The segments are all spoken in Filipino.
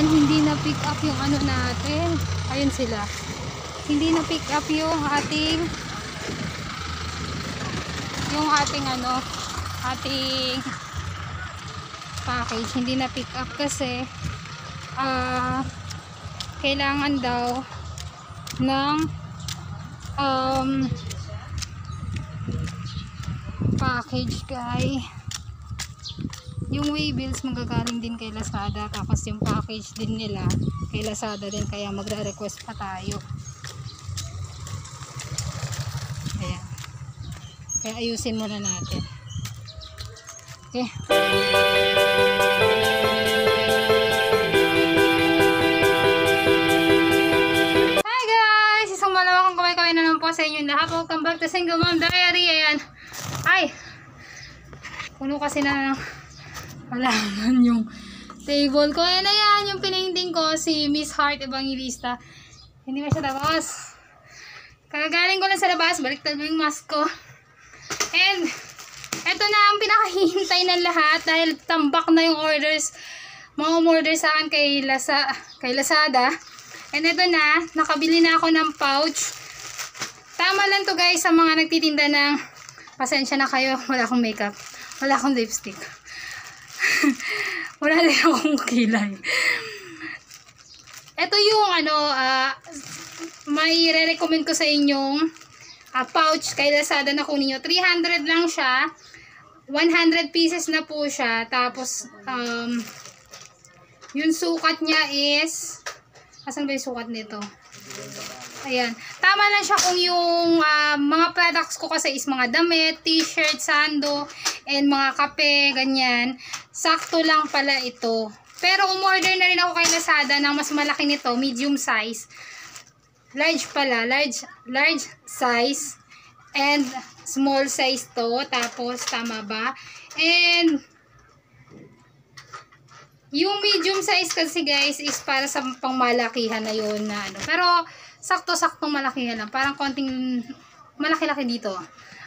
Ayan, hindi na pick up yung ano natin. Ayun sila. Hindi na pick up yung ating ating package. Hindi na pick up kasi kailangan daw ng package guys. Yung waybills magagaling din kay Lazada, tapos yung package din nila kay Lazada din, kaya magre-request pa tayo. Ayan. Kaya ayusin muna natin. Okay. Hi guys! Isang malawakang kaway-kaway na naman po sa inyo lahat. Welcome back to Single Mom Diary. Ayan. Ay! Puno kasi na halaman yung table ko. Ayan na yan, yung pinainting ko, si Miss Heart Evangelista. Hindi mo siya tapos. Kagagaling ko lang sa labas, baliktad mo yung mask ko. And, eto na ang pinakahihintay ng lahat dahil tambak na yung orders. Mga umorder sa akin kay Lazada. And eto na, nakabili na ako ng pouch. Tama lang to guys sa mga nagtitinda ng, pasensya na kayo, wala akong makeup, wala akong lipstick. Wala din akong kilay. Ito yung may re-recommend ko sa inyong pouch kay Lazada na kunin nyo. 300 lang siya. 100 pieces na po siya. Tapos yung sukat niya is, asan ba yung sukat nito? Ayan. Tama lang siya kung yung mga products ko kasi is mga damit, t-shirt, sando, and mga kape, ganyan. Sakto lang pala ito. Pero umorder na rin ako kay Lazada ng mas malaki nito, medium size. Large pala, large size. And small size to. Tapos, tama ba? And yung medium size kasi guys is para sa pangmalakihan na yun na ano. Pero, sakto-saktong malakihan lang. Parang konting malaki-laki dito.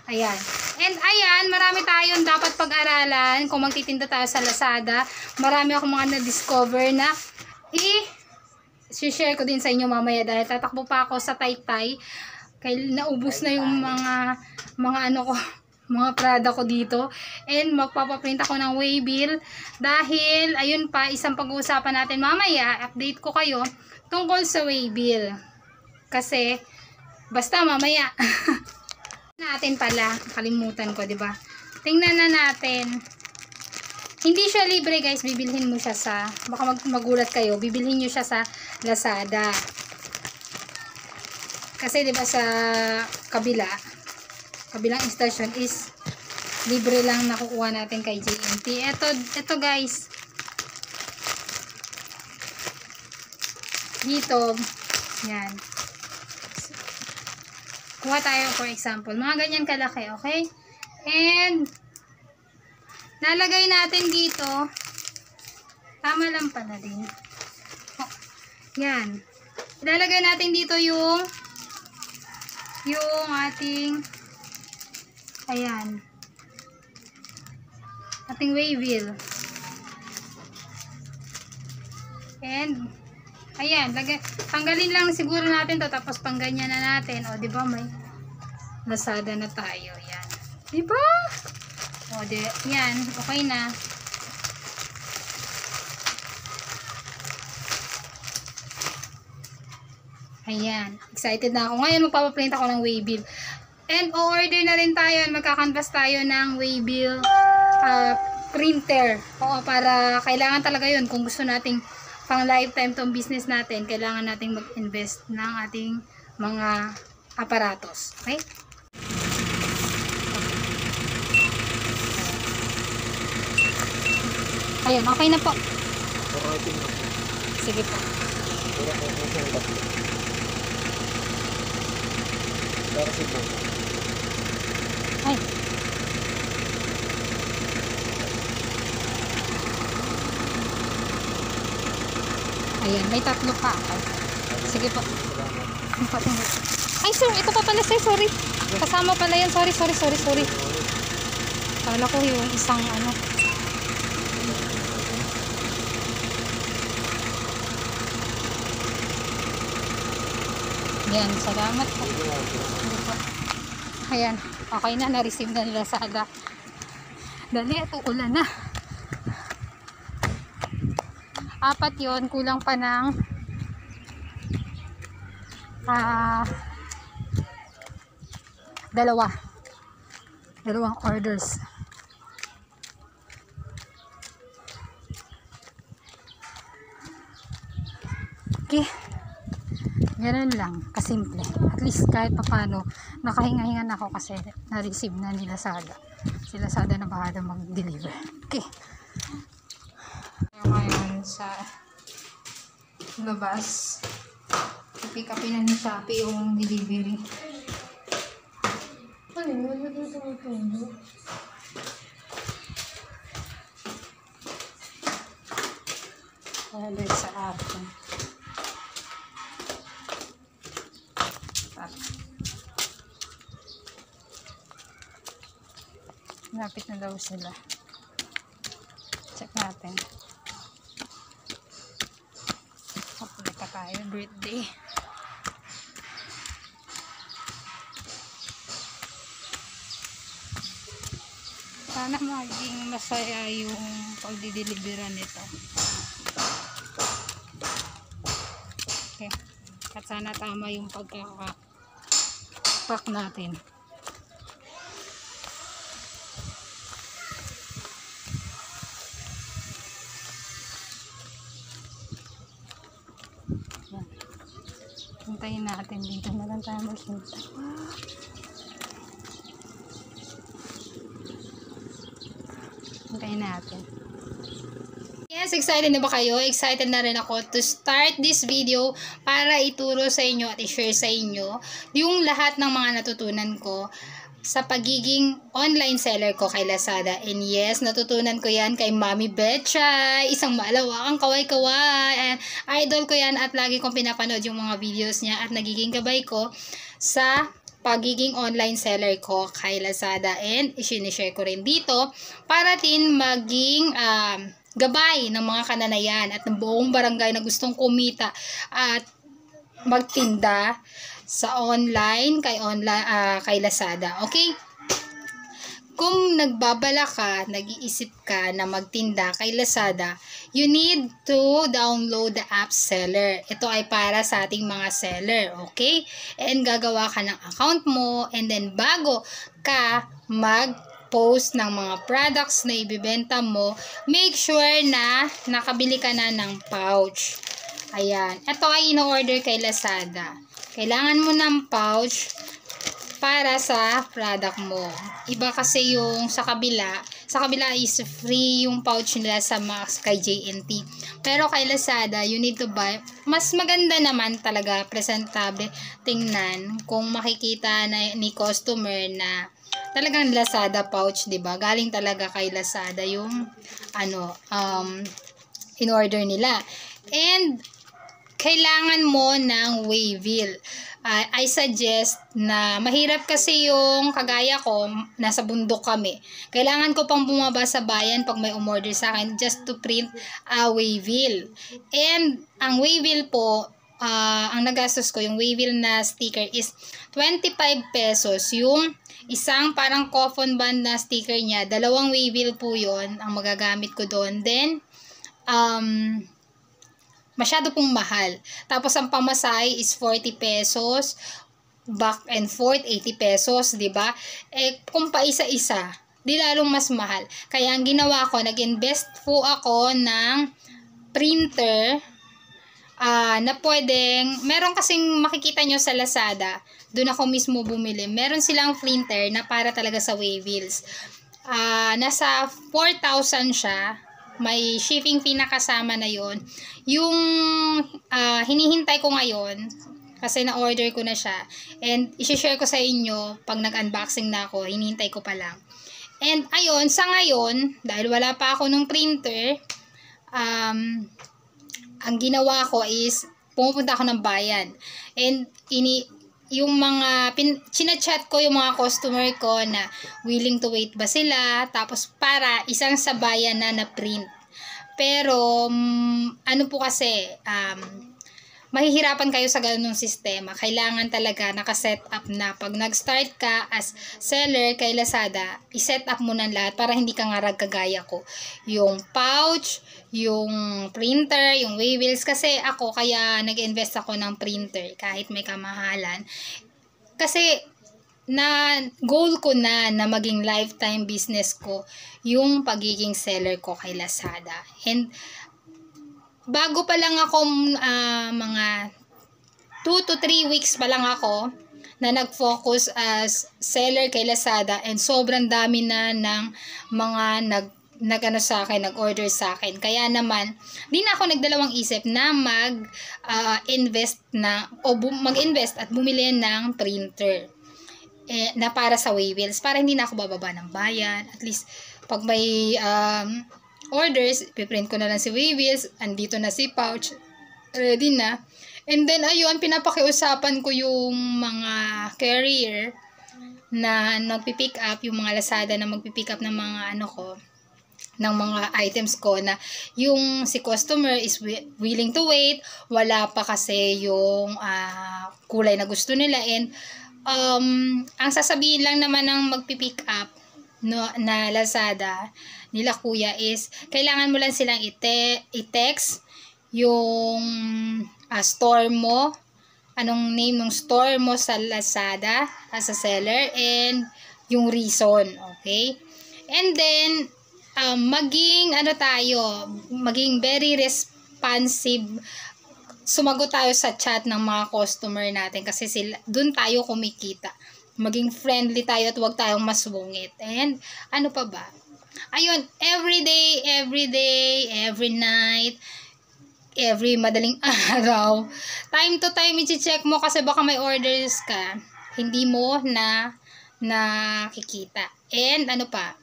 Ayan. And ayan, marami tayong dapat pag-aralan kung magtitinda tayo sa Lazada. Marami akong mga na-discover na i-share ko din sa inyo mamaya dahil tatakbo pa ako sa Taytay. Kaya naubos na yung mga Prada ko dito. And magpapaprint ako ng waybill dahil ayun pa, isang pag-uusapan natin mamaya, update ko kayo tungkol sa waybill. Kasi basta mamaya natin pala, kalimutan ko, 'di ba? Tingnan na natin. Hindi siya libre, guys. Bibilhin mo siya sa, baka magulat kayo, bibilhin niyo siya sa Lazada. Kasi 'di ba sa kabilang station is libre lang nakukuha natin kay JNT. Ito guys. Dito, yan. Kuha tayo for example. Mga ganyan kalaki, okay? And lalagay natin dito. Tama lang pala din. Oh, yan. Lalagay natin dito yung ating ayan. Ating waybill. And ayan, tanggalin lang siguro natin to, tapos pangganyan na natin. O, di ba may Lazada na tayo. Yan. Di ba? O, yan. Okay na. Ayan. Excited na ako. Ngayon, magpapaprint ako ng waybill. And, o-order na rin tayo. Magkakanvas tayo ng waybill printer. Oo, para kailangan talaga yun. Kung gusto nating pang lifetime tong business natin, kailangan nating mag-invest ng ating mga aparatos. Okay? Ayun, okay na po. Sige po. Ay. Ayan, may tatlo pa. Okay. Sige po. Ay, sir, ito pa pala, sir. Sorry. Kasama pala yan. Sorry. Kala ko yung isang ano. Yan, salamat po. Ayan, okay na, na-receive na nila Lazada. Dali, ito ulan na. 4 yon, kulang pa ng 2 orders. Okay, ganun lang, kasimple. At least kahit papano nakahinga-hinga na ako kasi na-receive na nila Lazada. Si Lazada na bahala mag-deliver. Okay, ngayon sa labas, pick upin na ni Shopee yung delivery. Ano yun? Natutulog. Alert sa akin. Lapit na daw sila. Check natin. Hapuli pa tayo. Birthday. Sana maging masaya yung pagdideliveran nito. Okay. At sana tama yung pagkakapak natin. Hintayin natin dito na lang tayo maghintay. Hintayin natin. Yes, excited na ba kayo? Excited na rin ako to start this video para ituro sa inyo at i-share sa inyo yung lahat ng mga natutunan ko sa pagiging online seller ko kay Lazada. And yes, natutunan ko yan kay Mami Betchay, isang malawakang kaway-kaway. And idol ko yan at lagi kong pinapanood yung mga videos niya at nagiging gabay ko sa pagiging online seller ko kay Lazada. And isinishare ko rin dito para din maging gabay ng mga kananayan at ng buong barangay na gustong kumita at magtinda sa online kay Lazada. Okay? Kung nagbabala ka, nag-iisip ka na magtinda kay Lazada, you need to download the app Seller. Ito ay para sa ating mga seller, okay? And gagawa ka ng account mo, and then bago ka mag-post ng mga products na ibibenta mo, make sure na nakabili ka na ng pouch. Ayan. Ito ay in-order kay Lazada. Kailangan mo ng pouch para sa product mo. Iba kasi yung sa kabila is free yung pouch nila sa Max kay JNT. Pero kay Lazada, you need to buy. Mas maganda naman talaga, presentable tingnan kung makikita na ni customer na talagang Lazada pouch, 'di ba? Galing talaga kay Lazada yung in order nila. And kailangan mo ng Waybill. I suggest na mahirap kasi yung kagaya ko, nasa bundok kami. Kailangan ko pang bumaba sa bayan pag may umorder sa akin just to print a Waybill. And ang Waybill po, ang nagastos ko, yung Waybill na sticker is 25 pesos. Yung isang parang coffin band na sticker niya, 2 Waybill po yun ang magagamit ko doon. Then, masyado pong mahal. Tapos ang pamasahe is 40 pesos, back and forth 80 pesos, 'di ba? Eh kung pa isa-isa, di lalong mas mahal. Kaya ang ginawa ko, nag-invest po ako ng printer na pwedeng, meron kasing makikita nyo sa Lazada, doon ako mismo bumili. Meron silang printer na para talaga sa Waybills. Nasa 4,000 siya. May shipping fee na kasama na yon. Yung hinihintay ko ngayon, kasi na-order ko na siya, and isi-share ko sa inyo pag nag-unboxing na ako, hinihintay ko pa lang. And ayun, sa ngayon, dahil wala pa ako nung printer, ang ginawa ko is, pumupunta ako ng bayan. And yung mga chinachat ko yung mga customer ko na willing to wait ba sila, tapos para isang sabayan na print. Pero ano po kasi mahihirapan kayo sa ganung sistema. Kailangan talaga nakaset up na pag nag-start ka as seller kay Lazada, iset up mo na lahat para hindi ka ngarag kagaya ko. Yung pouch, yung printer, yung wheels. Kasi ako, kaya nag-invest ako ng printer kahit may kamahalan. Kasi na goal ko na maging lifetime business ko yung pagiging seller ko kay Lazada. And bago pa lang ako, mga 2 to 3 weeks pa lang ako na nag-focus as seller kay Lazada, and sobrang dami na ng mga nag-ano sa akin, nag-order sa akin. Kaya naman, di na ako nagdalawang isip na mag-invest at bumili ng printer na para sa Waybills, para hindi na ako bababa ng bayan. At least, pag may orders, piprint ko na lang si Waybills, andito na si pouch, ready na. And then, ayun, pinapakiusapan ko yung mga carrier na nagpipick up, yung mga Lazada na magpipick up ng mga ng mga items ko, na yung si customer is willing to wait, wala pa kasi yung kulay na gusto nila. And ang sasabihin lang naman ng magpipick up na Lazada nila kuya is, kailangan mo lang silang i-text yung store mo, anong name ng store mo sa Lazada as a seller, and yung reason, okay? And then maging very responsive, sumagot tayo sa chat ng mga customer natin, kasi dun tayo kumikita. Maging friendly tayo at huwag tayong masungit. And ano pa ba? Ayun, every day, every night, every madaling araw, time to time i-check mo, kasi baka may orders ka, hindi mo na nakikita. And ano pa?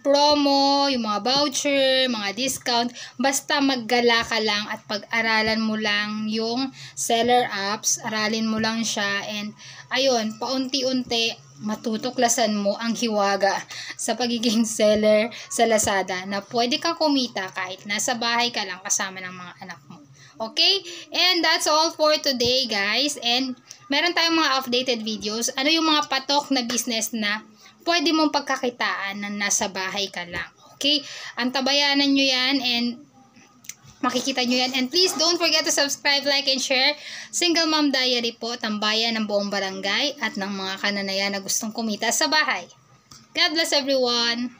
Promo, yung mga voucher, mga discount, basta maggala ka lang at pag-aralan mo lang yung seller apps, aralin mo lang siya, and ayun, paunti-unti matutuklasan mo ang hiwaga sa pagiging seller sa Lazada, na pwede kang kumita kahit nasa bahay ka lang kasama ng mga anak mo. Okay? And that's all for today, guys. And meron tayong mga updated videos. Ano yung mga patok na business na pwede mong pagkakitaan na nasa bahay ka lang. Okay? Antabayanan nyo yan, and makikita nyo yan. And please don't forget to subscribe, like, and share. Single Mom Diary po, tambayan ng buong barangay at ng mga kananayan na gustong kumita sa bahay. God bless everyone!